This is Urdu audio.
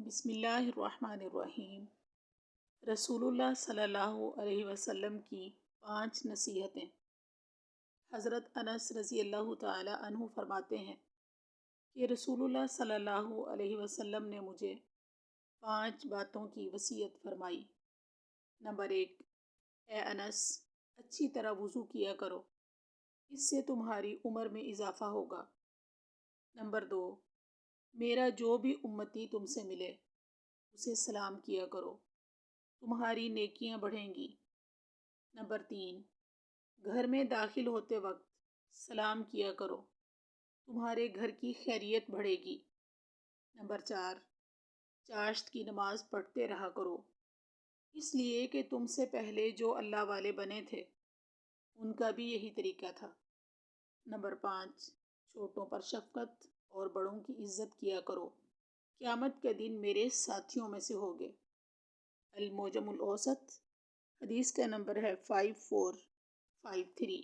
بسم اللہ الرحمن الرحیم۔ رسول اللہ صلی اللہ علیہ وسلم کی 5 نصیحتیں۔ حضرت انس رضی اللہ تعالی عنہ فرماتے ہیں کہ رسول اللہ صلی اللہ علیہ وسلم نے مجھے 5 باتوں کی وصیت فرمائی۔ نمبر 1، اے انس، اچھی طرح وضو کیا کرو، اس سے تمہاری عمر میں اضافہ ہوگا۔ نمبر 2، میرا جو بھی امتی تم سے ملے اسے سلام کیا کرو، تمہاری نیکیاں بڑھیں گی۔ نمبر 3، گھر میں داخل ہوتے وقت سلام کیا کرو، تمہارے گھر کی خیریت بڑھے گی۔ نمبر 4، چاشت کی نماز پڑھتے رہا کرو، اس لیے کہ تم سے پہلے جو اللہ والے بنے تھے ان کا بھی یہی طریقہ تھا۔ نمبر 5، چھوٹوں پر شفقت اور بڑوں کی عزت کیا کرو، قیامت کے دن میرے ساتھیوں میں سے ہوگے۔ المعجم الاوسط، حدیث کا نمبر ہے 5453۔